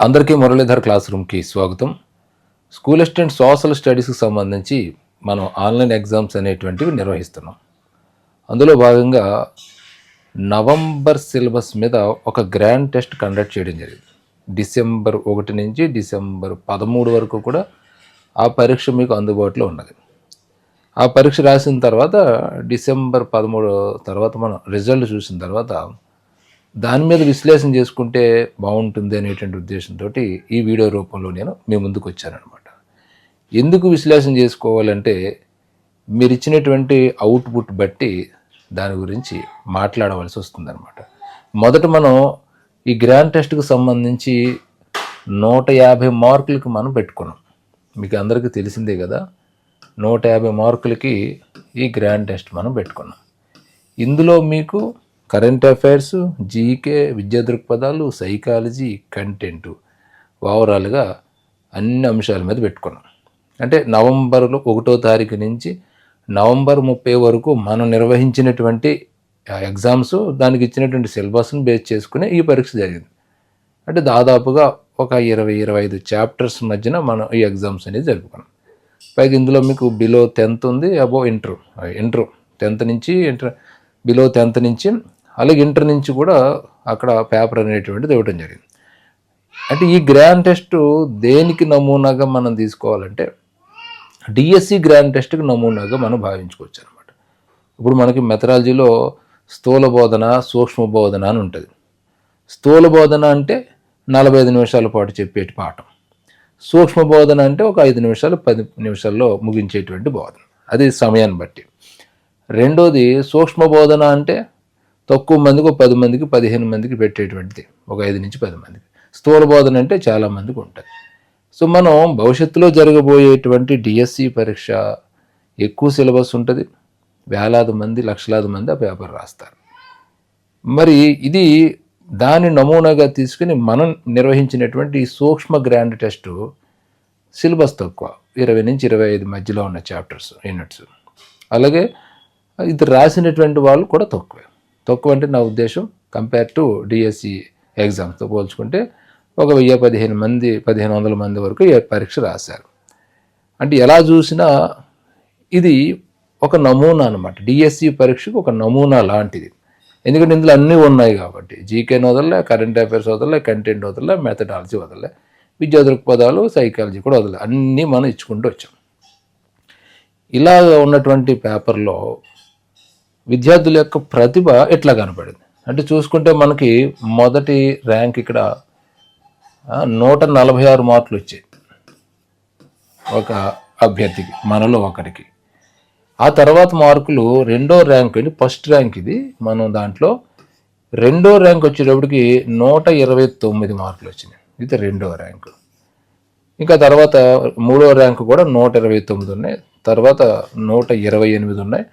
అందరికీ మురళీధర్ క్లాస్ రూమ్కి స్వాగతం. స్కూల్ అసిస్టెంట్ సోషల్ స్టడీస్కి సంబంధించి మనం ఆన్లైన్ ఎగ్జామ్స్ అనేటువంటివి నిర్వహిస్తున్నాం. అందులో భాగంగా నవంబర్ సిలబస్ మీద ఒక గ్రాండ్ టెస్ట్ కండక్ట్ చేయడం జరిగింది. డిసెంబర్ 1 నుంచి డిసెంబర్ 13 వరకు కూడా ఆ పరీక్ష మీకు అందుబాటులో ఉన్నది. ఆ పరీక్ష రాసిన తర్వాత డిసెంబర్ 13 తర్వాత మనం రిజల్ట్ చూసిన తర్వాత దాని మీద విశ్లేషణ చేసుకుంటే బాగుంటుంది అనేటువంటి ఉద్దేశంతో ఈ వీడియో రూపంలో నేను మీ ముందుకు వచ్చానమాట. ఎందుకు విశ్లేషణ చేసుకోవాలంటే మీరు ఇచ్చినటువంటి అవుట్పుట్ బట్టి దాని గురించి మాట్లాడవలసి వస్తుందన్నమాట. మొదట మనం ఈ గ్రాండ్ టెస్ట్కి సంబంధించి 150 మార్కులకి మనం పెట్టుకున్నాం. మీకు అందరికీ తెలిసిందే కదా, 150 మార్కులకి ఈ గ్రాండ్ టెస్ట్ మనం పెట్టుకున్నాం. ఇందులో మీకు కరెంట్ అఫైర్స్, జీకే, విద్యా దృక్పథాలు, సైకాలజీ, కంటెంటు ఓవరాల్గా అన్ని అంశాల మీద పెట్టుకున్నాం. అంటే నవంబర్లో 1వ తారీఖు నుంచి నవంబర్ 30 వరకు మనం నిర్వహించినటువంటి ఎగ్జామ్స్, దానికి ఇచ్చినటువంటి సిలబస్ని బేస్ చేసుకుని ఈ పరీక్ష జరిగింది. అంటే దాదాపుగా ఒక 20-25 చాప్టర్స్ మధ్యన మనం ఈ ఎగ్జామ్స్ అనేది జరుపుకున్నాం. పైగా ఇందులో మీకు బిలో 10th ఉంది, అబో ఇంటర్ 10th నుంచి బిలో 10th నుంచి, అలాగే ఇంటర్ నుంచి కూడా అక్కడ పేపర్ అనేటువంటిది ఇవ్వడం జరిగింది. అంటే ఈ గ్రాండ్ టెస్ట్ దేనికి నమూనాగా మనం తీసుకోవాలంటే డిఎస్సి గ్రాండ్ టెస్ట్కి నమూనాగా మనం భావించుకోవచ్చు అనమాట. ఇప్పుడు మనకి మెథడాలజీలో స్థూల బోధన, సూక్ష్మ బోధన అని ఉంటుంది. స్థూల బోధన అంటే 45 నిమిషాల పాటు చెప్పేటి పాఠం. సూక్ష్మ బోధన అంటే ఒక 5 నిమిషాలు 10 నిమిషాల్లో ముగించేటువంటి బోధన, అది సమయాన్ని బట్టి. రెండోది సూక్ష్మ బోధన అంటే తక్కువ మందికి 10 మందికి 15 మందికి పెట్టేటువంటిది, ఒక 5 నుంచి 10 మందికి. స్థూల బోధన అంటే చాలామందికి ఉంటుంది. సో మనం భవిష్యత్తులో జరగబోయేటువంటి డిఎస్సి పరీక్ష ఎక్కువ సిలబస్ ఉంటుంది, వేలాది మంది లక్షలాది మంది ఆ పేపర్ రాస్తారు. మరి ఇది దాని నమూనాగా తీసుకుని మనం నిర్వహించినటువంటి సూక్ష్మ గ్రాండ్ టెస్టు సిలబస్ తక్కువ, 20 నుంచి 25 మధ్యలో ఉన్న చాప్టర్స్, యూనిట్స్. అలాగే ఇది రాసినటువంటి వాళ్ళు కూడా తక్కువ అంటే నా ఉద్దేశం కంపేర్ టు డిఎస్సి ఎగ్జామ్స్తో పోల్చుకుంటే ఒక 1500 మంది వరకు ఈ పరీక్ష రాశారు. అంటే ఎలా చూసినా ఇది ఒక నమూనా అనమాట. డిఎస్సి పరీక్షకు ఒక నమూనా లాంటిది. ఎందుకంటే ఇందులో అన్నీ ఉన్నాయి కాబట్టి, జీకేని వదలలే, కరెంట్ అఫైర్స్ వదలలే, కంటెంట్ వదలలే, మెథడాలజీ వదలలే, విద్యా దృక్పథాలు, సైకాలజీ కూడా వదలలే, అన్నీ మనం ఇచ్చుకుంటూ వచ్చాం. ఇలా ఉన్నటువంటి పేపర్లో విద్యార్థుల యొక్క ప్రతిభ ఎట్లా కనపడింది అంటే చూసుకుంటే మనకి మొదటి ర్యాంక్ ఇక్కడ 146 మార్కులు వచ్చాయి ఒక అభ్యర్థికి, మనలో ఒకరికి. ఆ తర్వాత మార్కులు రెండో ర్యాంక్ అండి, ఫస్ట్ ర్యాంక్ ఇది. మనం దాంట్లో రెండో ర్యాంక్ వచ్చేటప్పటికి 129 మార్కులు వచ్చినాయి, ఇది రెండో ర్యాంకు. ఇంకా తర్వాత మూడో ర్యాంకు కూడా 129 ఉన్నాయి, తర్వాత 128 ఉన్నాయి,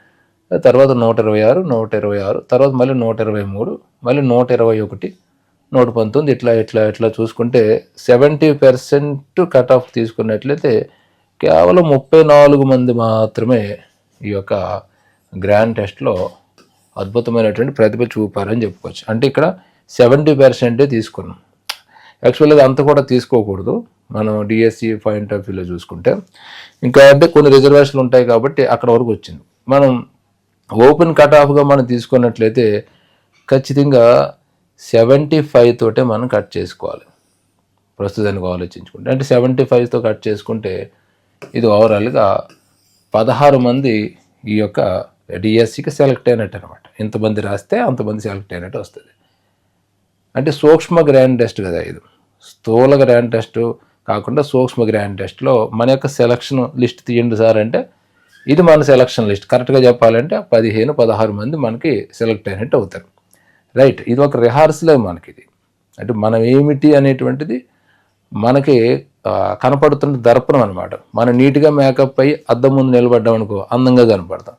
తర్వాత 126, తర్వాత మళ్ళీ 123, మళ్ళీ 121, 119, ఇట్లా చూసుకుంటే 70% కట్ ఆఫ్ తీసుకున్నట్లయితే కేవలం 34 మంది మాత్రమే ఈ యొక్క గ్రాండ్ టెస్ట్లో అద్భుతమైనటువంటి ప్రతిభ చూపారని చెప్పుకోవచ్చు. అంటే ఇక్కడ 70% తీసుకున్నాం. యాక్చువల్గా అంత కూడా తీసుకోకూడదు మనం డిఎస్సి పాయింట్ ఆఫ్ వ్యూలో చూసుకుంటే. ఇంకా అంటే కొన్ని రిజర్వేషన్లు ఉంటాయి కాబట్టి అక్కడ వరకు వచ్చింది. మనం ఓపెన్ కట్ ఆఫ్గా మనం తీసుకున్నట్లయితే ఖచ్చితంగా 75 తోటే మనం కట్ చేసుకోవాలి ప్రస్తుతానికి ఆలోచించుకుంటే. అంటే 75తో కట్ చేసుకుంటే ఇది ఓవరాల్గా 16 మంది ఈ యొక్క డిఎస్సికి సెలెక్ట్ అయినట్టు అనమాట. ఎంతమంది రాస్తే అంతమంది సెలెక్ట్ అయినట్టు వస్తుంది. అంటే సూక్ష్మ గ్రాండ్ టెస్ట్ కదా ఇది, స్థూల గ్రాండ్ టెస్ట్ కాకుండా సూక్ష్మ గ్రాండ్ టెస్ట్లో మన యొక్క సెలక్షన్ లిస్ట్ తీయండి సార్ అంటే ఇది మన సెలక్షన్ లిస్ట్. కరెక్ట్గా చెప్పాలంటే 15-16 మంది మనకి సెలెక్ట్ అయినట్టు అవుతారు. రైట్, ఇది ఒక రిహార్సలే మనకి. ఇది అంటే మనం ఏమిటి అనేటువంటిది మనకి కనపడుతున్న దర్పణం అనమాట. మనం నీట్గా మేకప్ అయ్యి అద్దం ముందు నిలబడ్డాం అనుకో అందంగా కనపడతాం,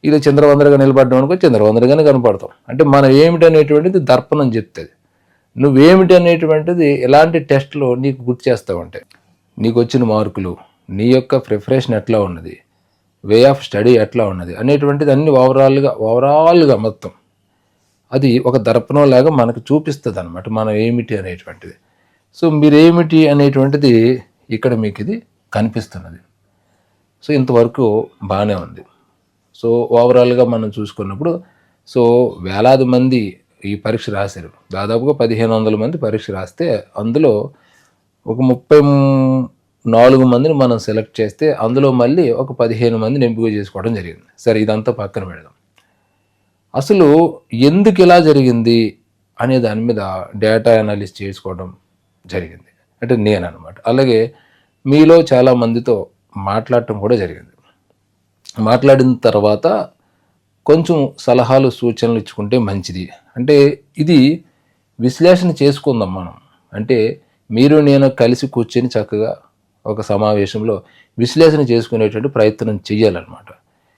ఇది చంద్రవందరగా నిలబడ్డాం అనుకో చంద్రవందరగానే కనపడతాం. అంటే మనం ఏమిటి అనేటువంటిది దర్పణం చెప్తుంది. నువ్వేమిటి అనేటువంటిది ఎలాంటి టెస్ట్లో నీకు గుర్తు చేస్తావంటే నీకు వచ్చిన మార్కులు, నీ యొక్క ప్రిపరేషన్ ఎట్లా ఉన్నది, వే ఆఫ్ స్టడీ ఎట్లా ఉన్నది అనేటువంటిది అన్ని ఓవరాల్గా మొత్తం అది ఒక దర్పణం లాగా మనకు చూపిస్తుంది అనమాట మనం ఏమిటి అనేటువంటిది. సో మీరేమిటి అనేటువంటిది ఇక్కడ మీకు ఇది కనిపిస్తున్నది. సో ఇంతవరకు బాగానే ఉంది. సో ఓవరాల్గా మనం చూసుకున్నప్పుడు సో వేలాది మంది ఈ పరీక్ష రాశారు. దాదాపుగా 1500 మంది పరీక్ష రాస్తే అందులో ఒక 34 మందిని మనం సెలెక్ట్ చేస్తే అందులో మళ్ళీ ఒక 15 మందిని ఎంపిక చేసుకోవడం జరిగింది. సరే, ఇదంతా పక్కన పెడదాం. అసలు ఎందుకు ఇలా జరిగింది అనే దాని మీద డేటా అనాలిసిస్ చేసుకోవడం జరిగింది. అంటే నేను అనమాట. అలాగే మీలో చాలామందితో మాట్లాడటం కూడా జరిగింది. మాట్లాడిన తర్వాత కొంచెం సలహాలు సూచనలు ఇచ్చుకుంటే మంచిది. అంటే ఇది విశ్లేషణ చేసుకుందాం మనం. అంటే మీరు నేను కలిసి కూర్చొని చక్కగా ఒక సమావేశంలో విశ్లేషణ చేసుకునేటువంటి ప్రయత్నం చేయాలన్నమాట.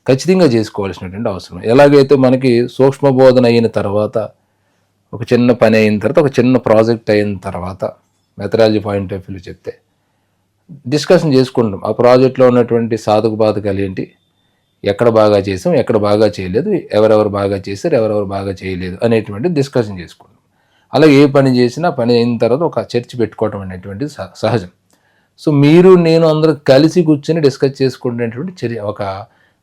ఖచ్చితంగా చేసుకోవాల్సినటువంటి అవసరం. ఎలాగైతే మనకి సూక్ష్మ బోధన అయిన తర్వాత, ఒక చిన్న పని అయిన తర్వాత, ఒక చిన్న ప్రాజెక్ట్ అయిన తర్వాత మెథడాలజీ పాయింట్ ఆఫ్ వ్యూ చెప్తే డిస్కషన్ చేసుకుంటాం. ఆ ప్రాజెక్ట్లో ఉన్నటువంటి సాధక బాధకాలు ఏంటి, ఎక్కడ బాగా చేసాం, ఎక్కడ బాగా చేయలేదు, ఎవరెవరు బాగా చేశారు, ఎవరెవరు బాగా చేయలేదు అనేటువంటి డిస్కషన్ చేసుకుంటాం. అలాగే ఏ పని చేసినా పని అయిన తర్వాత ఒక చర్చ పెట్టుకోవటం అనేటువంటిది సహజం. సో మీరు నేను అందరూ కలిసి కూర్చొని డిస్కస్ చేసుకునేటువంటి చర్య ఒక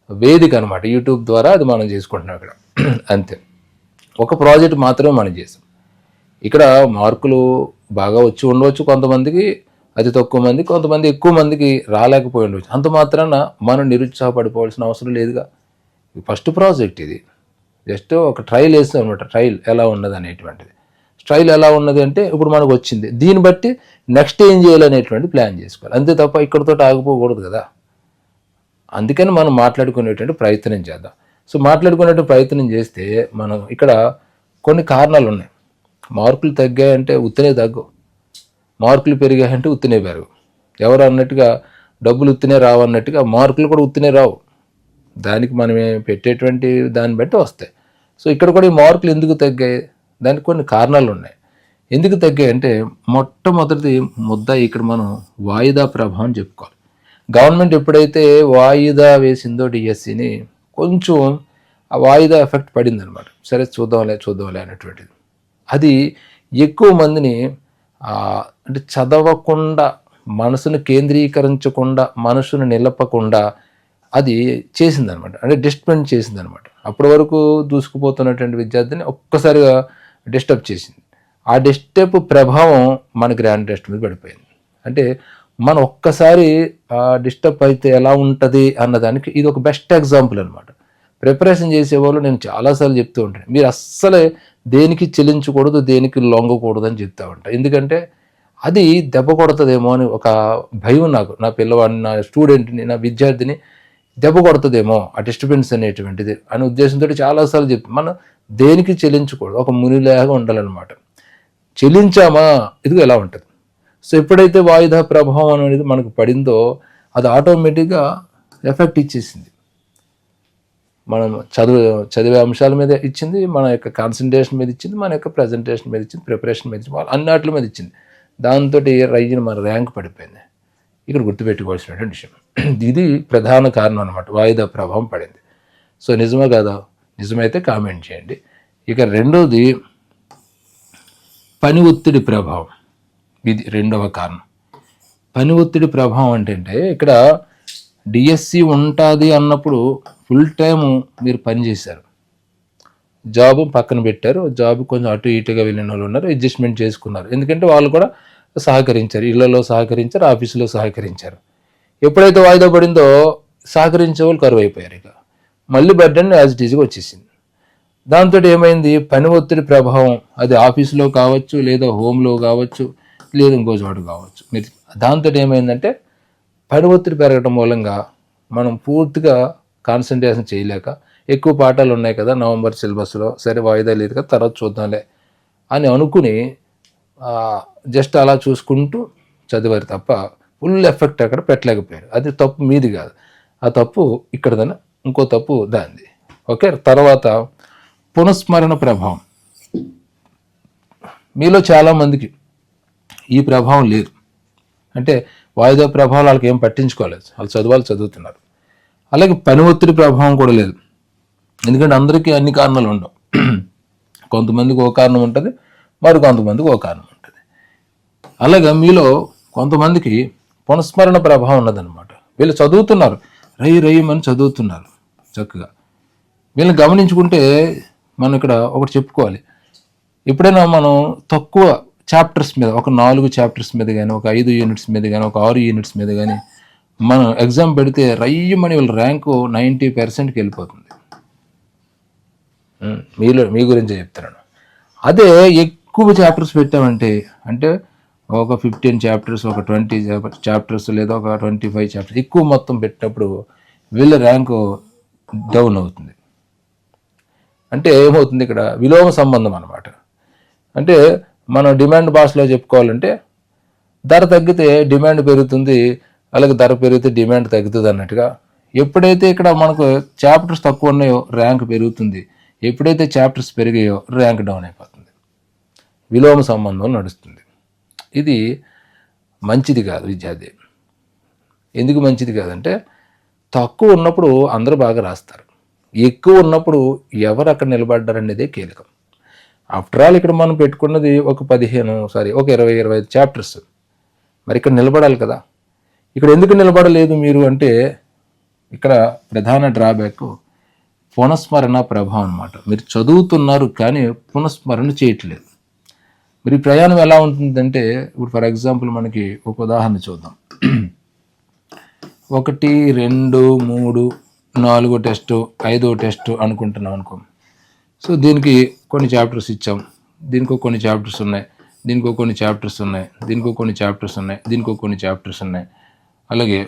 వేదిక అనమాట. యూట్యూబ్ ద్వారా అది మనం చేసుకుంటున్నాం ఇక్కడ. అంతే. ఒక ప్రాజెక్ట్ మాత్రమే మనం చేసాం. ఇక్కడ మార్కులు బాగా వచ్చి ఉండవచ్చు కొంతమందికి, అతి తక్కువ మంది, కొంతమంది ఎక్కువ మందికి రాలేకపోయి ఉండవచ్చు. అంత మాత్రాన మనం నిరుత్సాహపడిపోవాల్సిన అవసరం లేదుగా. ఫస్ట్ ప్రాజెక్ట్ ఇది, జస్ట్ ఒక ట్రయల్ వేస్తాం అనమాట. ట్రయల్ ఎలా ఉన్నది అనేటువంటిది. ట్రయల్ ఎలా ఉన్నది అంటే ఇప్పుడు మనకు వచ్చింది, దీన్ని బట్టి నెక్స్ట్ ఏం చేయాలనేటువంటి ప్లాన్ చేసుకోవాలి. అంతే తప్ప ఇక్కడితో ఆగిపోకూడదు కదా. అందుకని మనం మాట్లాడుకునేటువంటి ప్రయత్నం చేద్దాం. సో మాట్లాడుకునేటువంటి ప్రయత్నం చేస్తే మనం ఇక్కడ కొన్ని కారణాలు ఉన్నాయి. మార్కులు తగ్గాయంటే ఉత్తనే తగ్గు, మార్కులు పెరిగాయంటే ఉత్తనే పెరుగు. ఎవరు అన్నట్టుగా డబ్బులు ఉత్తనే రావు అన్నట్టుగా మార్కులు కూడా ఉత్తనే రావు. దానికి మనమే పెట్టేటువంటి దాన్ని బట్టి వస్తాయి. సో ఇక్కడ కూడా ఈ మార్కులు ఎందుకు తగ్గాయి, దానికి కొన్ని కారణాలు ఉన్నాయి. ఎందుకు తగ్గాయి అంటే మొట్టమొదటిది ముద్ద ఇక్కడ మనం వాయిదా ప్రభావం చెప్పుకోవాలి. గవర్నమెంట్ ఎప్పుడైతే వాయిదా వేసిందో డిఎస్సిని, కొంచెం ఆ వాయిదా ఎఫెక్ట్ పడిందనమాట. సరే చూద్దాంలే అనేటువంటిది. అది ఎక్కువ మందిని అంటే చదవకుండా, మనసును కేంద్రీకరించకుండా, మనసును నిలపకుండా అది చేసిందనమాట. అంటే డిస్టర్బెన్స్ చేసిందనమాట. అప్పటి వరకు దూసుకుపోతున్నటువంటి విద్యార్థిని ఒక్కసారిగా డిస్టర్బ్ చేసింది. ఆ డిస్టర్బ్ ప్రభావం మన గ్రాండ్ టెస్ట్ మీద పడిపోయింది. అంటే మనం ఒక్కసారి డిస్టర్బ్ అయితే ఎలా ఉంటుంది అన్నదానికి ఇది ఒక బెస్ట్ ఎగ్జాంపుల్ అనమాట. ప్రిపరేషన్ చేసేవాళ్ళు నేను చాలాసార్లు చెప్తూ ఉంటాను, మీరు అస్సలే దేనికి చెల్లించకూడదు, దేనికి లొంగకూడదు అని చెప్తూ ఉంటాను. ఎందుకంటే అది దెబ్బ కొడుతుందేమో అని ఒక భయం నాకు. నా పిల్లవాడిని, నా స్టూడెంట్ని, నా విద్యార్థిని దెబ్బ కొడుతుందేమో ఆ డిస్టర్బెన్స్ అనేటువంటిది అనే ఉద్దేశంతో చాలాసార్లు చెప్తాను. మనం దేనికి చెల్లించకూడదు, ఒక మునిలాగా ఉండాలన్నమాట. చెల్లించామా ఇదిగో ఎలా ఉంటుంది. సో ఎప్పుడైతే వాయిదా ప్రభావం అనేది మనకు పడిందో అది ఆటోమేటిక్గా ఎఫెక్ట్ ఇచ్చేసింది. మనం చదివే అంశాల మీద ఇచ్చింది, మన యొక్క కాన్సన్ట్రేషన్ మీద ఇచ్చింది, మన యొక్క ప్రజెంటేషన్ మీద ఇచ్చింది, ప్రిపరేషన్ మీద ఇచ్చింది, అన్నిటి మీద ఇచ్చింది. దాంతో రైజిన మన ర్యాంక్ పడిపోయింది. ఇక్కడ గుర్తుపెట్టుకోవాల్సినటువంటి విషయం. ఇది ప్రధాన కారణం అనమాట, వాయిదా ప్రభావం పడింది. సో నిజమే కదా? నిజమైతే కామెంట్ చేయండి. ఇక రెండోది పని ఒత్తిడి ప్రభావం. ఇది రెండవ కారణం. పని ఒత్తిడి ప్రభావం అంటే ఇక్కడ డిఎస్సి ఉంటుంది అన్నప్పుడు ఫుల్ టైము మీరు పని చేశారు, జాబ్ పక్కన పెట్టారు, జాబ్ కొంచెం అటు ఇటుగా వెళ్ళిన వాళ్ళు ఉన్నారు, అడ్జస్ట్మెంట్ చేసుకున్నారు. ఎందుకంటే వాళ్ళు కూడా సహకరించారు, ఇళ్లలో సహకరించారు, ఆఫీసులో సహకరించారు. ఎప్పుడైతే వాయిదా పడిందో సహకరించే వాళ్ళు కరువు అయిపోయారు. ఇక మళ్ళీ బర్డెన్ యాజ్ ఇట్ ఈజ్గా వచ్చేసింది. దాంతో ఏమైంది, పని ఒత్తిడి ప్రభావం, అది ఆఫీసులో కావచ్చు, లేదా హోమ్లో కావచ్చు, లేదా ఇంకో చోటు కావచ్చు. మీరు దాంతో ఏమైందంటే పని ఒత్తిడి పెరగడం మూలంగా మనం పూర్తిగా కాన్సన్ట్రేషన్ చేయలేక, ఎక్కువ పాఠాలు ఉన్నాయి కదా నవంబర్ సిలబస్లో, సరే వాయిదా లేదు కదా తర్వాత చూద్దాంలే అని అనుకుని జస్ట్ అలా చూసుకుంటూ చదివారు తప్ప ఫుల్ ఎఫెక్ట్ అక్కడ పెట్టలేకపోయారు. అది తప్పు మీది కాదు, ఆ తప్పు ఇక్కడదన, ఇంకో తప్పు దానిది. ఓకే. తర్వాత పునఃస్మరణ ప్రభావం. మీలో చాలామందికి ఈ ప్రభావం లేదు. అంటే వాయిదా ప్రభావం వాళ్ళకి ఏం పట్టించుకోలేదు, వాళ్ళు చదువుతున్నారు. అలాగే పని ఒత్తిడి ప్రభావం కూడా లేదు. ఎందుకంటే అందరికీ అన్ని కారణాలు ఉండవు. కొంతమందికి ఒక కారణం ఉంటుంది, మరి కొంతమందికి ఒక కారణం ఉంటుంది. అలాగా మీలో కొంతమందికి పునఃస్మరణ ప్రభావం ఉన్నదన్నమాట. వీళ్ళు చదువుతున్నారు, రయ్యమని చదువుతున్నారు చక్కగా. వీళ్ళని గమనించుకుంటే మనం ఇక్కడ ఒకటి చెప్పుకోవాలి. ఎప్పుడైనా మనం తక్కువ చాప్టర్స్ మీద, ఒక 4 చాప్టర్స్ మీద కానీ, ఒక 5 యూనిట్స్ మీద కానీ, ఒక 6 యూనిట్స్ మీద కానీ మనం ఎగ్జామ్ పెడితే రయ్యమని వీళ్ళ ర్యాంకు 90%కి వెళ్ళిపోతుంది. మీ గురించే చెప్తున్నాను. అదే ఎక్కువ చాప్టర్స్ పెట్టామంటే, అంటే ఒక 15 చాప్టర్స్, ఒక 20 చాప్టర్స్, లేదా ఒక 25 చాప్టర్స్ ఎక్కువ మొత్తం పెట్టినప్పుడు వీళ్ళ ర్యాంకు డౌన్ అవుతుంది. అంటే ఏమవుతుంది ఇక్కడ? విలోమ సంబంధం అన్నమాట. అంటే మనం డిమాండ్ భాషలో చెప్పుకోవాలంటే ధర తగ్గితే డిమాండ్ పెరుగుతుంది, అలాగే ధర పెరిగితే డిమాండ్ తగ్గుతుంది అన్నట్టుగా. ఎప్పుడైతే ఇక్కడ మనకు చాప్టర్స్ తక్కువ ఉన్నాయో ర్యాంక్ పెరుగుతుంది, ఎప్పుడైతే చాప్టర్స్ పెరిగాయో ర్యాంక్ డౌన్ అయిపోతుంది. విలోమ సంబంధం నడుస్తుంది. ఇది మంచిది కాదు విద్యార్థి. ఎందుకు మంచిది కాదంటే, తక్కువ ఉన్నప్పుడు అందరూ బాగా రాస్తారు, ఎక్కువ ఉన్నప్పుడు ఎవరు అక్కడ నిలబడ్డారనేదే కీలకం. ఆఫ్టర్ ఆల్ ఇక్కడ మనం పెట్టుకున్నది ఒక 20-25 చాప్టర్స్. మరి ఇక్కడ నిలబడాలి కదా. ఇక్కడ ఎందుకు నిలబడలేదు మీరు అంటే, ఇక్కడ ప్రధాన డ్రాబ్యాక్ పునఃస్మరణ ప్రభావం అన్నమాట. మీరు చదువుతున్నారు కానీ పునఃస్మరణ చేయట్లేదు. మరి ప్రయాణం ఎలా ఉంటుందంటే, ఇప్పుడు ఫర్ ఎగ్జాంపుల్ మనకి ఒక ఉదాహరణ చూద్దాం. 1, 2, 3, 4 టెస్టు, 5వ టెస్టు అనుకుంటున్నాం అనుకో. సో దీనికి కొన్ని చాప్టర్స్ ఇచ్చాం, దీనికో కొన్ని చాప్టర్స్ ఉన్నాయి, దీనికో కొన్ని చాప్టర్స్ ఉన్నాయి, దీనికో కొన్ని చాప్టర్స్ ఉన్నాయి, దీనికో కొన్ని చాప్టర్స్ ఉన్నాయి, అలాగే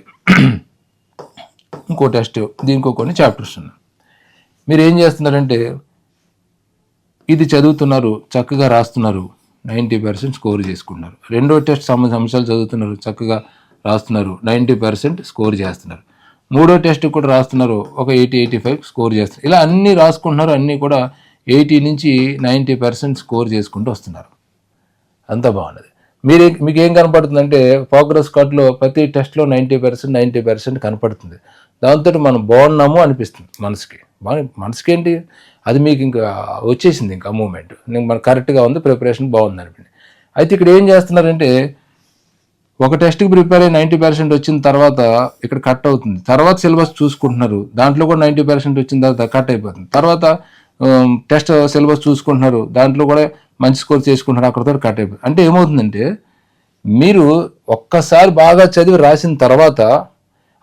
ఇంకో టెస్ట్, దీనికో కొన్ని చాప్టర్స్ ఉన్నాయి. మీరు ఏం చేస్తున్నారంటే, ఇది చదువుతున్నారు, చక్కగా రాస్తున్నారు, 90% స్కోర్ చేసుకుంటున్నారు. రెండో టెస్ట్ అంశాలు చదువుతున్నారు, చక్కగా రాస్తున్నారు, 90% స్కోర్ చేస్తున్నారు. మూడో టెస్ట్ కూడా రాస్తున్నారు, ఒక 80-85 స్కోర్ చేస్తున్నారు. ఇలా అన్నీ రాసుకుంటున్నారు, అన్నీ కూడా 80 నుంచి 90% స్కోర్ చేసుకుంటూ వస్తున్నారు. అంతా బాగున్నది. మీకు ఏం కనపడుతుందంటే, ప్రోగ్రెస్ కార్డులో ప్రతి టెస్ట్లో 90% కనపడుతుంది. దాంతో మనం బాగున్నాము అనిపిస్తుంది మనసుకి ఏంటి, అది మీకు ఇంకా వచ్చేసింది, ఇంకా మూమెంట్ మనకు కరెక్ట్గా ఉంది, ప్రిపరేషన్ బాగుంది అనిపించింది. అయితే ఇక్కడ ఏం చేస్తున్నారంటే, ఒక టెస్ట్కి ప్రిపేర్ అయ్యి 90% వచ్చిన తర్వాత ఇక్కడ కట్ అవుతుంది. తర్వాత సిలబస్ చూసుకుంటున్నారు, దాంట్లో కూడా 90% వచ్చిన తర్వాత కట్ అయిపోతుంది. తర్వాత టెస్ట్ సిలబస్ చూసుకుంటున్నారు, దాంట్లో కూడా మంచి స్కోర్ చేసుకుంటున్నారు, అక్కడితో కట్ అయిపోతుంది. అంటే ఏమవుతుందంటే, మీరు ఒక్కసారి బాగా చదివి రాసిన తర్వాత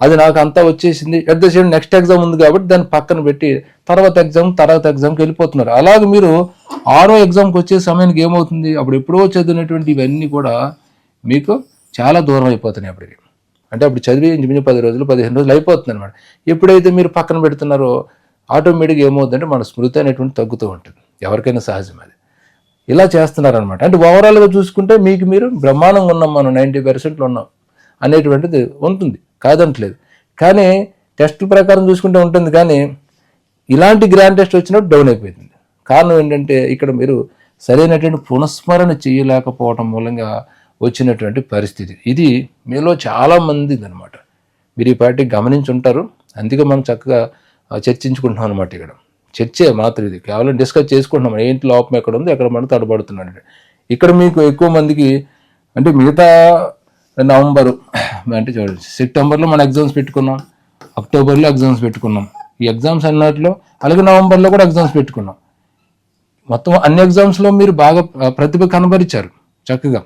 అది నాకు అంతా వచ్చేసింది, at the same next exam ఉంది కాబట్టి దాన్ని పక్కన పెట్టి తర్వాత ఎగ్జామ్కి వెళ్ళిపోతున్నారు. అలాగే మీరు 6వ ఎగ్జామ్కి వచ్చే సమయానికి ఏమవుతుంది, అప్పుడు ఎప్పుడో చదివినటువంటి ఇవన్నీ కూడా మీకు చాలా దూరం అయిపోతున్నాయి అప్పటికి. అంటే అప్పుడు చదివి ఇంచుమించు 10 రోజులు 15 రోజులు అయిపోతుంది అనమాట. ఎప్పుడైతే మీరు పక్కన పెడుతున్నారో ఆటోమేటిక్గా ఏమవుతుందంటే మన స్మృతి అనేటువంటి తగ్గుతూ ఉంటుంది. ఎవరికైనా సహజం అది. ఇలా చేస్తున్నారనమాట. అంటే ఓవరాల్గా చూసుకుంటే మీరు బ్రహ్మాండంగా ఉన్నాం, మనం 90%లో ఉన్నాం అనేటువంటిది ఉంటుంది, కాదంటలేదు. కానీ టెస్ట్ ప్రకారం చూసుకుంటే ఉంటుంది, కానీ ఇలాంటి గ్రాండ్ టెస్ట్ వచ్చినప్పుడు డౌన్ అయిపోతుంది. కారణం ఏంటంటే, ఇక్కడ మీరు సరైనటువంటి పునఃస్మరణ చేయలేకపోవడం మూలంగా వచ్చినటువంటి పరిస్థితి. ఇది మీలో చాలామంది అనమాట. మీరు ఈ పార్టీ గమనించి ఉంటారు. అందుకే మనం చక్కగా చర్చించుకుంటున్నాం అనమాట. ఇక్కడ చర్చే మాత్రం, ఇది కేవలం డిస్కస్ చేసుకుంటున్నాం, ఏంటి లోపం ఎక్కడ ఉంది, ఎక్కడ మనం తడబడుతున్నాడు. ఇక్కడ మీకు ఎక్కువ మందికి అంటే మిగతా నవంబరు అంటే చూడండి, సెప్టెంబర్లో మనం ఎగ్జామ్స్ పెట్టుకున్నాం, అక్టోబర్లో ఎగ్జామ్స్ పెట్టుకున్నాం, ఈ ఎగ్జామ్స్ అన్నట్లో, అలాగే నవంబర్లో కూడా ఎగ్జామ్స్ పెట్టుకున్నాం. మొత్తం అన్ని ఎగ్జామ్స్లో మీరు బాగా ప్రతిభ కనబరిచారు, చక్కగా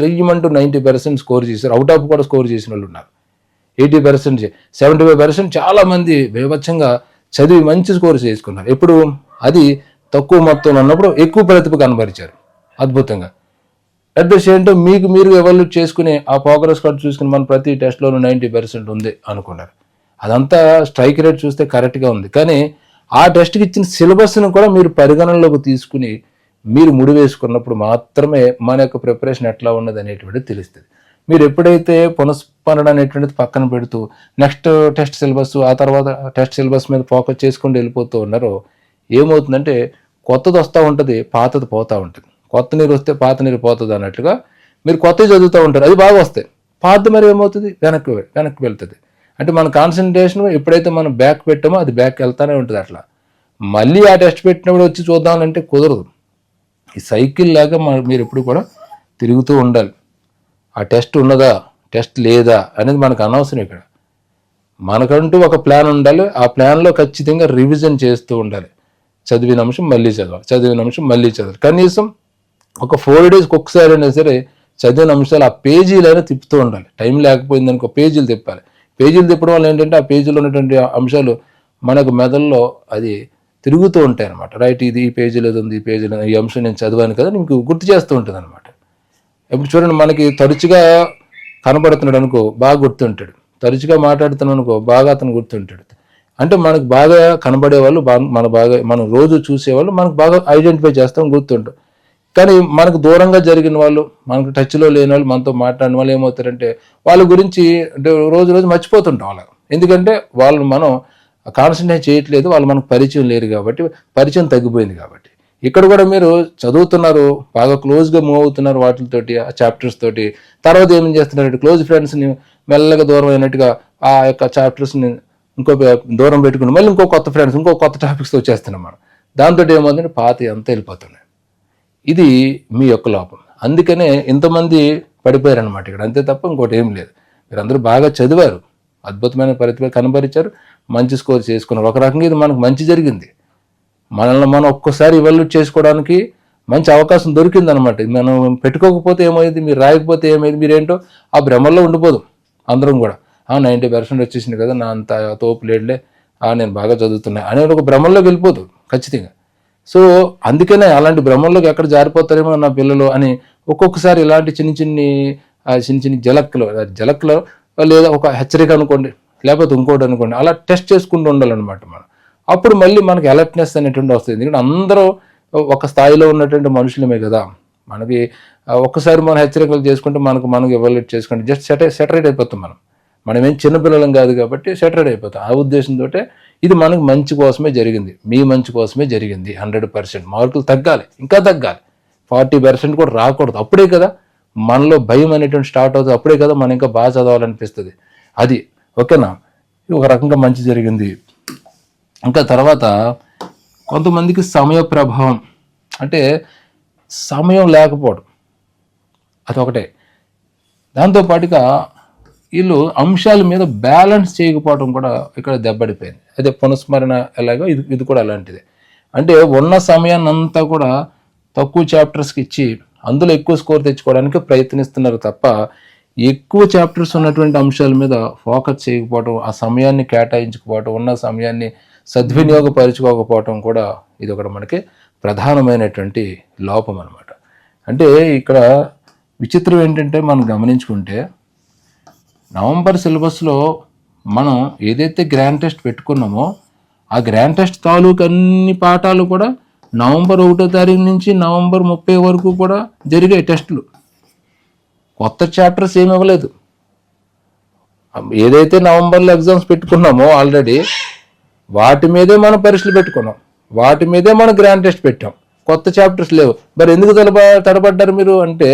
రయ్యమంటూ 90% స్కోర్ చేశారు. అవుట్ ఆఫ్ కూడా స్కోర్ చేసిన వాళ్ళు ఉన్నారు. 80%, 75% చాలామంది బీభత్సంగా చదివి మంచి స్కోర్ చేసుకున్నారు. ఎప్పుడు అది తక్కువ మొత్తంలో ఉన్నప్పుడు ఎక్కువ ప్రతిభ కనబరిచారు అద్భుతంగా. అట్ ద సేమ్ టైం మీరు ఎవాల్యూట్ చేసుకుని ఆ ప్రోగ్రెస్ కార్డు చూసుకుని మనం ప్రతి టెస్ట్లోనూ 90% ఉంది అనుకున్నారు. అదంతా స్ట్రైక్ రేట్ చూస్తే కరెక్ట్గా ఉంది, కానీ ఆ టెస్ట్కి ఇచ్చిన సిలబస్ను కూడా మీరు పరిగణనలోకి తీసుకుని మీరు ముడివేసుకున్నప్పుడు మాత్రమే మన యొక్క ప్రిపరేషన్ ఎట్లా ఉన్నది అనేటువంటిది తెలుస్తుంది. మీరు ఎప్పుడైతే పునఃస్మరణ అనేటువంటిది పక్కన పెడుతూ నెక్స్ట్ టెస్ట్ సిలబస్, ఆ తర్వాత టెస్ట్ సిలబస్ మీద ఫోకస్ చేసుకుంటూ వెళ్ళిపోతూ ఉన్నారో ఏమవుతుందంటే, కొత్తది వస్తూ ఉంటుంది, పాతది పోతూ ఉంటుంది. కొత్త నీరు వస్తే పాత నీరు పోతుంది అన్నట్లుగా మీరు కొత్తవి చదువుతూ ఉంటారు, అది బాగా వస్తాయి. పాత మరి ఏమవుతుంది, వెనక్కి వెళ్తుంది. అంటే మన కాన్సన్ట్రేషన్ ఎప్పుడైతే మనం బ్యాక్ పెట్టామో అది బ్యాక్ వెళ్తూనే ఉంటుంది. అట్లా మళ్ళీ ఆ టెస్ట్ పెట్టినప్పుడు వచ్చి చూద్దామంటే కుదరదు. ఈ సైకిల్ లాగా మీరు ఎప్పుడు కూడా తిరుగుతూ ఉండాలి. ఆ టెస్ట్ ఉన్నదా, టెస్ట్ లేదా అనేది మనకు అనవసరం. ఇక్కడ మనకంటూ ఒక ప్లాన్ ఉండాలి. ఆ ప్లాన్లో ఖచ్చితంగా రివిజన్ చేస్తూ ఉండాలి. చదివిన అంశం మళ్ళీ చదవాలి, చదివిన అంశం మళ్ళీ చదవాలి. కనీసం ఒక 4 డేస్కి ఒకసారి అయినా సరే చదివిన అంశాలు ఆ పేజీలైనా తిప్పుతూ ఉండాలి. టైం లేకపోయింది అనుకో పేజీలు తిప్పాలి. పేజీలు తిప్పడం వల్ల ఏంటంటే ఆ పేజీలో ఉన్నటువంటి అంశాలు మనకు మెదడులో అది తిరుగుతూ ఉంటాయి అనమాట. రైట్, ఇది ఈ పేజీలో ఉంది, ఈ పేజీలో ఈ అంశం నేను చదివాను కదా నీకు గుర్తు చేస్తూ ఉంటుంది అనమాట. ఇప్పుడు చూడండి, మనకి తరచుగా కనబడుతున్నాడు అనుకో బాగా గుర్తుంటాడు, తరచుగా మాట్లాడుతున్నాడు అనుకో బాగా అతను గుర్తుంటాడు. అంటే మనకు బాగా కనబడే వాళ్ళు మనం రోజు చూసేవాళ్ళు మనకు బాగా ఐడెంటిఫై చేస్తాం, గుర్తుంటాం. కానీ మనకు దూరంగా జరిగిన వాళ్ళు, మనకు టచ్లో లేని వాళ్ళు, మనతో మాట్లాడిన వాళ్ళు ఏమవుతారంటే వాళ్ళ గురించి అంటే రోజు మర్చిపోతుంటాం వాళ్ళ. ఎందుకంటే వాళ్ళు మనం కాన్సన్ట్రేట్ చేయట్లేదు, వాళ్ళు మనకు పరిచయం లేరు కాబట్టి, పరిచయం తగ్గిపోయింది కాబట్టి. ఇక్కడ కూడా మీరు చదువుతున్నారు, బాగా క్లోజ్గా మూవ్ అవుతున్నారు వాటితోటి, ఆ చాప్టర్స్ తోటి. తర్వాత ఏం చేస్తున్నారు, క్లోజ్ ఫ్రెండ్స్ని మెల్లగా దూరం అయినట్టుగా ఆ యొక్క చాప్టర్స్ని ఇంకో దూరం పెట్టుకుని మళ్ళీ ఇంకో కొత్త ఫ్రెండ్స్, ఇంకో కొత్త టాపిక్స్తో వచ్చేస్తున్నాం మనం. దాంతో ఏమవుతుందంటే పాత అంతా వెళ్ళిపోతున్నాయి. ఇది మీ యొక్క లోపం. అందుకనే ఇంతమంది పడిపోయారనమాట ఇక్కడ, అంతే తప్ప ఇంకోటి ఏం లేదు. మీరందరూ బాగా చదివారు, అద్భుతమైన ప్రతిభ కనబరిచారు, మంచి స్కోర్ చేసుకున్నారు. ఒక రకంగా ఇది మనకు మంచి జరిగింది. మనల్ని మనం ఒక్కసారి ఇవాల్యూట్ చేసుకోవడానికి మంచి అవకాశం దొరికిందనమాట. మనం పెట్టుకోకపోతే ఏమైంది, మీరు రాయకపోతే ఏమైంది, మీరేంటో ఆ భ్రమల్లో ఉండిపోదు. అందరం కూడా 90% వచ్చేసింది కదా, నా అంత తోపు లేడులే, నేను బాగా చదువుతున్నా అనే ఒక భ్రమంలోకి వెళ్ళిపోదు ఖచ్చితంగా. సో అందుకనే అలాంటి భ్రమంలోకి ఎక్కడ జారిపోతారేమో నా పిల్లలు అని ఒక్కొక్కసారి ఇలాంటి చిన్న జలక్లో లేదా ఒక హెచ్చరిక అనుకోండి, లేకపోతే ఇంకోటి అనుకోండి, అలా టెస్ట్ చేసుకుంటూ ఉండాలన్నమాట మనం. అప్పుడు మళ్ళీ మనకి అలర్ట్నెస్ అనేటువంటి వస్తుంది. ఎందుకంటే అందరూ ఒక స్థాయిలో ఉన్నటువంటి మనుషులమే కదా. మనకి ఒక్కసారి మనం హెచ్చరికలు చేసుకుంటే మనకు ఎవాల్యుయేట్ చేసుకుంటే జస్ట్ సెటరేట్ అయిపోతాం. మనమేం చిన్నపిల్లలం కాదు కాబట్టి సెటరేట్ అయిపోతాం. ఆ ఉద్దేశంతో ఇది మనకు మంచి కోసమే జరిగింది, మీ మంచి కోసమే జరిగింది. 100% మార్కులు తగ్గాలి, ఇంకా తగ్గాలి, 40% కూడా రాకూడదు. అప్పుడే కదా మనలో భయం అనేటువంటి స్టార్ట్ అవుతుంది, అప్పుడే కదా మనం ఇంకా బాగా చదవాలనిపిస్తుంది. అది ఓకేనా, ఒక రకంగా మంచి జరిగింది. ఇంకా తర్వాత కొంతమందికి సమయ ప్రభావం, అంటే సమయం లేకపోవడం అదొకటే. దాంతోపాటుగా వీళ్ళు అంశాల మీద బ్యాలెన్స్ చేయకపోవడం కూడా ఇక్కడ దెబ్బడిపోయింది. అదే పునఃస్మరణ ఎలాగో ఇది కూడా అలాంటిదే. అంటే ఉన్న సమయాన్ని అంతా కూడా తక్కువ చాప్టర్స్కి ఇచ్చి అందులో ఎక్కువ స్కోర్ తెచ్చుకోవడానికి ప్రయత్నిస్తున్నారు తప్ప ఎక్కువ చాప్టర్స్ ఉన్నటువంటి అంశాల మీద ఫోకస్ చేయకపోవడం, ఆ సమయాన్ని కేటాయించకపోవడం, ఉన్న సమయాన్ని సద్వినియోగపరుచుకోకపోవటం కూడా ఇది ఒకటి మనకి ప్రధానమైనటువంటి లోపం అనమాట. అంటే ఇక్కడ విచిత్రం ఏంటంటే మనం గమనించుకుంటే నవంబర్ సిలబస్లో మనం ఏదైతే గ్రాండ్ టెస్ట్ పెట్టుకున్నామో ఆ గ్రాండ్ టెస్ట్ తాలూకు అన్ని పాఠాలు కూడా నవంబర్ 1వ తారీఖు నుంచి నవంబర్ 30 వరకు కూడా జరిగే టెస్టులు. కొత్త చాప్టర్స్ ఏమి ఇవ్వలేదు. ఏదైతే నవంబర్లో ఎగ్జామ్స్ పెట్టుకున్నామో ఆల్రెడీ వాటి మీదే మనం పరీక్షలు పెట్టుకున్నాం, వాటి మీదే మనం గ్రాండ్ టెస్ట్ పెట్టాం, కొత్త చాప్టర్స్ లేవు. మరి ఎందుకు తడబడ్డారు మీరు అంటే,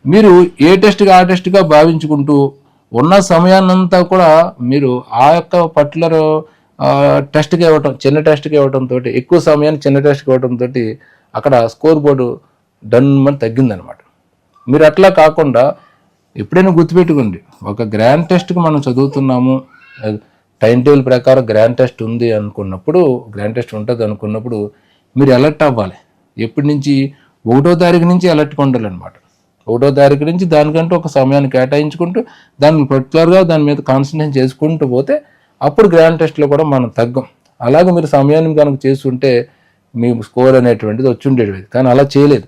మీరు ఏ టెస్ట్గా ఆ టెస్ట్గా భావించుకుంటూ ఉన్న సమయాన్నంతా కూడా మీరు ఆ యొక్క పర్టికులర్ టెస్ట్కి ఇవ్వటం, చిన్న టెస్ట్కి ఇవ్వడంతో, ఎక్కువ సమయాన్ని చిన్న టెస్ట్కి ఇవ్వడంతో అక్కడ స్కోర్ బోర్డు డన్ అని తగ్గిందనమాట. మీరు అట్లా కాకుండా ఎప్పుడైనా గుర్తుపెట్టుకోండి, ఒక గ్రాండ్ టెస్ట్కి మనం చదువుతున్నాము, టైం టేబుల్ ప్రకారం గ్రాండ్ టెస్ట్ ఉంది అనుకున్నప్పుడు, గ్రాండ్ టెస్ట్ ఉంటుంది అనుకున్నప్పుడు మీరు అలర్ట్ అవ్వాలి. ఎప్పటి నుంచి 1వ తారీఖు నుంచి అలర్ట్గా ఉండాలన్నమాట. 1వ తారీఖు నుంచి దానికంటూ ఒక సమయాన్ని కేటాయించుకుంటూ దాన్ని పర్టికులర్గా దాని మీద కాన్సన్ట్రేట్ చేసుకుంటూ పోతే అప్పుడు గ్రాండ్ టెస్ట్లో కూడా మనం తగ్గం. అలాగే మీరు సమయాన్ని కనుక చేస్తుంటే మీ స్కోర్ అనేటువంటిది వచ్చి ఉండేది. కానీ అలా చేయలేదు.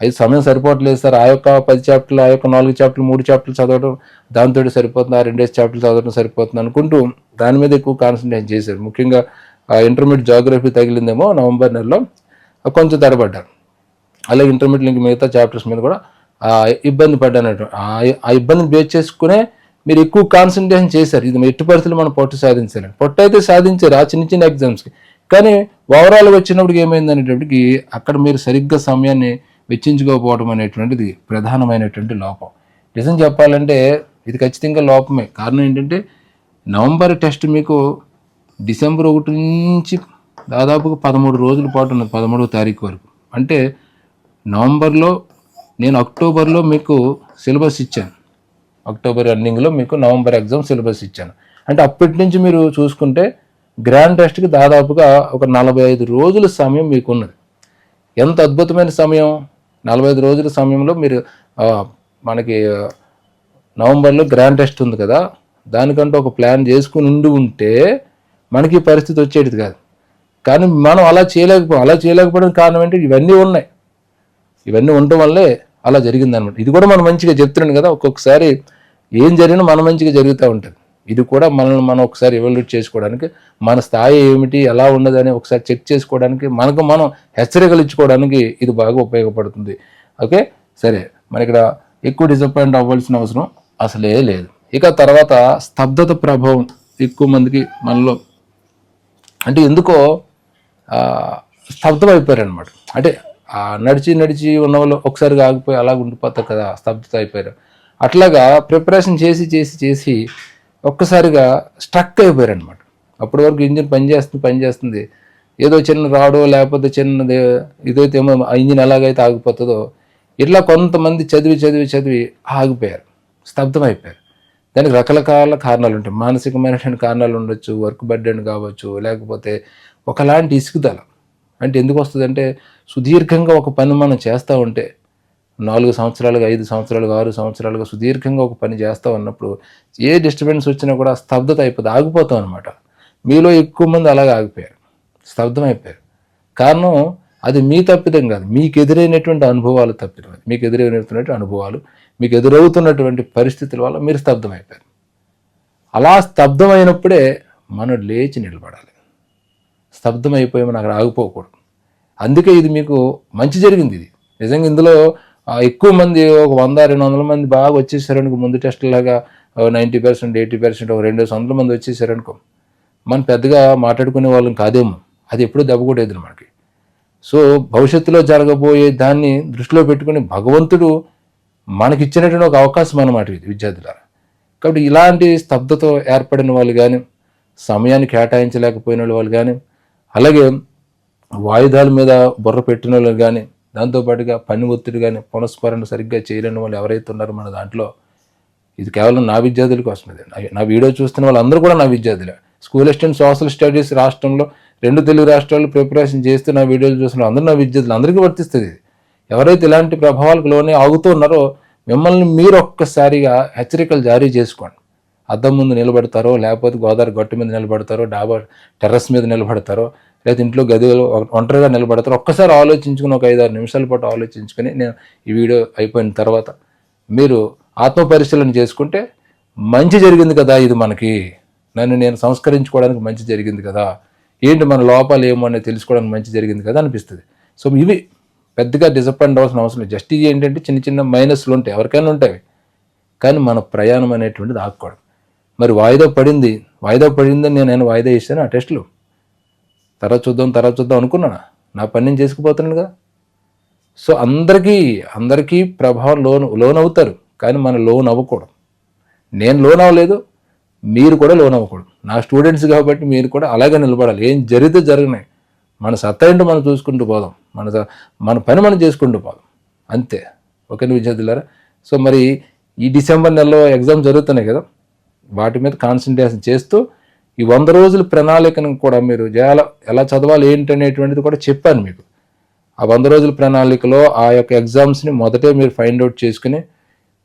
అయితే సమయం సరిపోవట్లేదు సార్, ఆ యొక్క 10 చాప్టర్లు, ఆ యొక్క 4 చాప్టర్లు, 3 చాప్టర్లు చదవడం దాంతో సరిపోతుంది, ఆ 2 చాప్టర్లు చదవడం సరిపోతుంది అనుకుంటూ దాని మీద ఎక్కువ కాన్సన్ట్రేట్ చేశారు. ముఖ్యంగా ఇంటర్మీడియట్ జాగ్రఫీ తగిలిందేమో నవంబర్ నెలలో, కొంచెం తడబడ్డారు. అలాగే ఇంటర్మీడియట్ లింక్ మిగతా చాప్టర్స్ మీద కూడా ఇబ్బంది పడ్డానట్టు. ఆ ఇబ్బందిని బేస్ చేసుకునే మీరు ఎక్కువ కాన్సన్ట్రేషన్ చేశారు. ఇది ఎట్టి పరిస్థితులు మనం పొట్టు సాధించాలని, పొట్టు అయితే సాధించారు ఆ చిన్న చిన్న ఎగ్జామ్స్కి. కానీ ఓవరాల్గా వచ్చినప్పటికి ఏమైంది అనేటప్పటికి అక్కడ మీరు సరిగ్గా సమయాన్ని వెచ్చించుకోకపోవడం అనేటువంటిది ప్రధానమైనటువంటి లోపం. నిజం చెప్పాలంటే ఇది ఖచ్చితంగా లోపమే. కారణం ఏంటంటే నవంబర్ టెస్ట్ మీకు డిసెంబర్ 1 నుంచి దాదాపుగా 13 రోజుల పాటు ఉన్నది, 13వ తారీఖు వరకు. అంటే నవంబర్లో నేను అక్టోబర్లో మీకు సిలబస్ ఇచ్చాను, అక్టోబర్ ఎండింగ్లో మీకు నవంబర్ ఎగ్జామ్ సిలబస్ ఇచ్చాను. అంటే అప్పటి నుంచి మీరు చూసుకుంటే గ్రాండ్ టెస్ట్కి దాదాపుగా ఒక 45 రోజుల సమయం మీకున్నది. ఎంత అద్భుతమైన సమయం! 45 రోజుల సమయంలో మీరు మనకి నవంబర్లో గ్రాండ్ టెస్ట్ ఉంది కదా, దానికంటూ ఒక ప్లాన్ చేసుకుని ఉంటే మనకి పరిస్థితి వచ్చేది కాదు. కానీ మనం అలా చేయలేకపోవడానికి కారణం ఏంటి? ఇవన్నీ ఉన్నాయి. ఇవన్నీ ఉండటం వల్లే అలా జరిగిందనమాట. ఇది కూడా మనం మంచిగా చెప్తున్నాను కదా, ఒక్కొక్కసారి ఏం జరిగినా మన మంచిగా జరుగుతూ ఉంటుంది. ఇది కూడా మనల్ని మనం ఒకసారి ఎవాల్యుయేట్ చేసుకోవడానికి, మన స్థాయి ఏమిటి, ఎలా ఉన్నదని ఒకసారి చెక్ చేసుకోవడానికి, మనకు మనం హెచ్చరికలు ఇచ్చుకోవడానికి ఇది బాగా ఉపయోగపడుతుంది. ఓకే, సరే. మన ఇక్కడ ఎక్కువ డిసప్పాయింట్ అవ్వాల్సిన అవసరం అసలే లేదు. ఇక తర్వాత స్తబ్దత ప్రభావం ఎక్కువ మందికి మనలో, అంటే ఎందుకో స్తబ్దం అయిపోయారు అనమాట. అంటే నడిచి ఉన్న వాళ్ళు ఒకసారిగా ఆగిపోయి అలాగ ఉండిపోతారు కదా, స్తబ్దత అయిపోయారు. అట్లాగా ప్రిపరేషన్ చేసి ఒక్కసారిగా స్ట్రక్ అయిపోయారు అనమాట. అప్పటి వరకు ఇంజిన్ పనిచేస్తుంది, ఏదో చిన్న రాడో లేకపోతే చిన్నది ఇదైతే ఏమో ఆ ఇంజిన్ ఎలాగైతే ఆగిపోతుందో, ఇట్లా కొంతమంది చదివి ఆగిపోయారు, స్తబ్దం అయిపోయారు. దానికి రకరకాల కారణాలు ఉంటాయి. మానసికమైనటువంటి కారణాలు ఉండొచ్చు, వర్క్ బర్డెన్ కావచ్చు, లేకపోతే ఒకలాంటి ఇసుకుదల. అంటే ఎందుకు వస్తుందంటే, సుదీర్ఘంగా ఒక పని మనం చేస్తూ ఉంటే 4 సంవత్సరాలుగా, 5 సంవత్సరాలుగా, 6 సంవత్సరాలుగా సుదీర్ఘంగా ఒక పని చేస్తూ ఉన్నప్పుడు ఏ డిస్టర్బెన్స్ వచ్చినా కూడా స్తబ్దత అయిపోతుంది, ఆగిపోతాం అనమాట. మీలో ఎక్కువ మంది అలాగే ఆగిపోయారు, స్తబ్దం అయిపోయారు. కారణం అది మీ తప్పిదం కాదు, మీకు ఎదురైనటువంటి అనుభవాలు తప్పిదం. మీకు ఎదురైనటువంటి అనుభవాలు, మీకు ఎదురవుతున్నటువంటి పరిస్థితుల వల్ల మీరు స్తబ్దం అయిపోయారు. అలా స్తబ్దం అయినప్పుడే మనం లేచి నిలబడాలి. స్తబ్దం అయిపోయి మనం అక్కడ ఆగిపోకూడదు. అందుకే ఇది మీకు మంచి జరిగింది. ఇది నిజంగా ఇందులో ఎక్కువ మంది ఒక 100-200 మంది బాగా వచ్చేసారనుకో, ముందు టెస్టులాగా 90%, 80%, ఒక 200 మంది వచ్చేసారనుకో, మనం పెద్దగా మాట్లాడుకునే వాళ్ళం కాదేమో. అది ఎప్పుడూ దెబ్బ కొట్టేది మనకి. సో భవిష్యత్తులో జరగబోయే దాన్ని దృష్టిలో పెట్టుకుని భగవంతుడు మనకిచ్చినటువంటి ఒక అవకాశం అన్నమాట ఇది విద్యార్థులారా. కాబట్టి ఇలాంటి స్తబ్దతో ఏర్పడిన వాళ్ళు కానీ, సమయాన్ని కేటాయించలేకపోయిన వాళ్ళు కానీ, అలాగే వాయిదాల మీద బుర్ర పెట్టిన వాళ్ళు కానీ, దాంతోపాటుగా పని ఒత్తిడి కానీ, పునఃస్మరణ సరిగ్గా చేయలేని వాళ్ళు ఎవరైతే ఉన్నారో మన దాంట్లో, ఇది కేవలం నా విద్యార్థులకు వస్తున్నది. నా వీడియో చూస్తున్న వాళ్ళందరూ కూడా నా విద్యార్థులే. స్కూల్ అసిస్టెంట్ సోషల్ స్టడీస్ రాష్ట్రంలో 2 తెలుగు రాష్ట్రాలు ప్రిపరేషన్ చేస్తూ నా వీడియోలు చూస్తున్న అందరూ నా విద్యార్థులు, అందరికీ వర్తిస్తుంది. ఎవరైతే ఇలాంటి ప్రభావాలకు లోనే ఆగుతూ ఉన్నారో మిమ్మల్ని మీరు ఒక్కసారిగా హెచ్చరికలు జారీ చేసుకోండి. అద్దం ముందు నిలబడతారో, లేకపోతే గోదావరి గట్టు మీద నిలబడతారో, డాబా టెర్రస్ మీద నిలబడతారో, లేదా ఇంట్లో గదిలో ఒంటరిగా నిలబడతారో, ఒక్కసారి ఆలోచించుకుని ఒక 5-6 నిమిషాల పాటు ఆలోచించుకొని నేను ఈ వీడియో అయిపోయిన తర్వాత మీరు ఆత్మపరిశీలన చేసుకుంటే, మంచి జరిగింది కదా, ఇది మనకి నన్ను నేను సంస్కరించుకోవడానికి మంచి జరిగింది కదా, ఏంటి మన లోపాలు ఏమో అనేది తెలుసుకోవడానికి మంచి జరిగింది కదా అనిపిస్తుంది. సో ఇవి పెద్దగా డిసప్పాయింట్ అవ్వాల్సిన అవసరం లేదు. జస్ట్ ఇది ఏంటంటే చిన్న మైనస్లు ఉంటాయి, ఎవరికైనా ఉంటాయి. కానీ మన ప్రయాణం అనేటువంటిది ఆగకూడదు. మరి వాయిదా పడిందని నేను వాయిదా ఇస్తాను ఆ టెస్టులు. తర్వాత చూద్దాం అనుకున్నాను. నా పని నేను చేసుకుపోతున్నాను కదా. సో అందరికీ ప్రభావం లోన్ అవుతారు, కానీ మనం లోన్ అవ్వకూడదు. నేను లోన్ అవ్వలేదు, మీరు కూడా లోన్ అవ్వకూడదు. నా స్టూడెంట్స్ కాబట్టి మీరు కూడా అలాగే నిలబడాలి. ఏం జరిగితే జరిగినాయి, మన సత్తా ఏంటో మనం చూసుకుంటూ పోదాం, మన పని మనం చేసుకుంటూ పోదాం, అంతే. ఓకేనా విద్యార్థులారా? సో మరి ఈ డిసెంబర్ నెలలో ఎగ్జామ్ జరుగుతున్నాయి కదా, వాటి మీద కాన్సన్ట్రేషన్ చేస్తూ ఈ 100 రోజుల ప్రణాళికను కూడా మీరు ఎలా చదవాలి ఏంటనేటువంటిది కూడా చెప్పాను మీకు. ఆ 100 రోజుల ప్రణాళికలో ఆ యొక్క ఎగ్జామ్స్ని మొదటే మీరు ఫైండ్ అవుట్ చేసుకుని,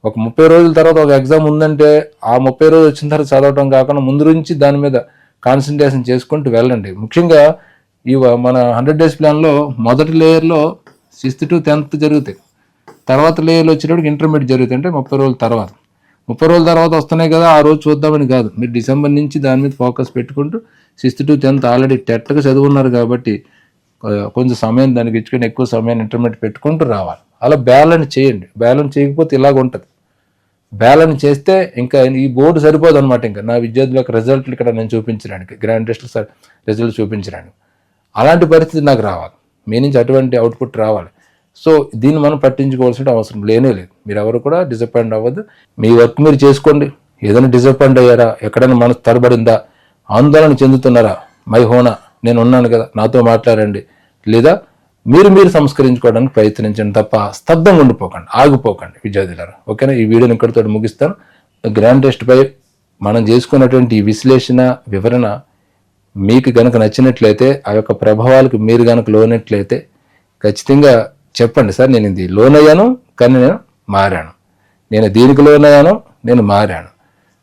ఒక 30 రోజుల తర్వాత ఒక ఎగ్జామ్ ఉందంటే ఆ 30 రోజులు వచ్చిన తర్వాత చదవటం కాకుండా ముందు నుంచి దాని మీద కాన్సన్ట్రేషన్ చేసుకుంటూ వెళ్ళండి. ముఖ్యంగా ఈ మన 100 డేస్ ప్లాన్లో మొదటి లేయర్లో 6th to 10th జరుగుతాయి. తర్వాత లేయర్లో వచ్చేటప్పుడు ఇంటర్మీడియట్ జరుగుతాయి. అంటే 30 రోజుల తర్వాత వస్తున్నాయి కదా, ఆ రోజు చూద్దామని కాదు. మీరు డిసెంబర్ నుంచి దాని మీద ఫోకస్ పెట్టుకుంటూ 6th to 10th ఆల్రెడీ టెట్గా చదువున్నారు కాబట్టి కొంచెం సమయం దానికి ఇచ్చుకొని ఎక్కువ సమయాన్ని ఇంటర్మీడియట్ పెట్టుకుంటూ రావాలి. అలా బ్యాలెన్స్ చేయండి. బ్యాలెన్స్ చేయకపోతే ఇలాగ ఉంటుంది. బ్యాలెన్స్ చేస్తే ఇంకా ఈ బోర్డు సరిపోదు అనమాట. ఇంకా నా విద్యార్థుల యొక్క రిజల్ట్లు ఇక్కడ నేను చూపించడానికి, గ్రాండ్ టెస్ట్ రిజల్ట్ చూపించడానికి అలాంటి పరిస్థితి నాకు రావాలి, మీ నుంచి అటువంటి అవుట్పుట్ రావాలి. సో దీన్ని మనం పట్టించుకోవాల్సిన అవసరం లేదు. మీరు ఎవరు కూడా డిసప్పాయింట్ అవ్వద్దు. మీ వర్క్ మీరు చేసుకోండి. ఏదైనా డిసప్పాయింట్ అయ్యారా, ఎక్కడైనా మనసు తడబడిందా, ఆందోళన చెందుతున్నారా, మై హోనా నేను ఉన్నాను కదా, నాతో మాట్లాడండి. లేదా మీరు సంస్కరించుకోవడానికి ప్రయత్నించండి తప్ప స్తబ్దంగా ఉండిపోకండి, ఆగిపోకండి విద్యార్థులారా. ఓకేనా? ఈ వీడియోని ఇక్కడితో ముగిస్తాను. గ్రాండ్ టెస్ట్పై మనం చేసుకున్నటువంటి ఈ విశ్లేషణ వివరణ మీకు గనక నచ్చినట్లయితే, ఆ యొక్క ప్రభావాలకు మీరు గనక లోనట్లయితే ఖచ్చితంగా చెప్పండి, సార్ నేను ఇది లోనయ్యాను కానీ నేను మారాను, నేను దీనికి లోనయ్యాను నేను మారాను,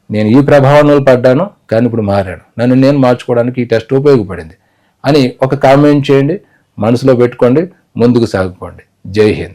నేను ఈ ప్రభావంలో పడ్డాను కానీ ఇప్పుడు మారాను, నన్ను నేను మార్చుకోవడానికి ఈ టెస్ట్ ఉపయోగపడింది అని ఒక కామెంట్ చేయండి. మనసులో పెట్టుకోండి, ముందుకు సాగిపోండి. జై హింద్.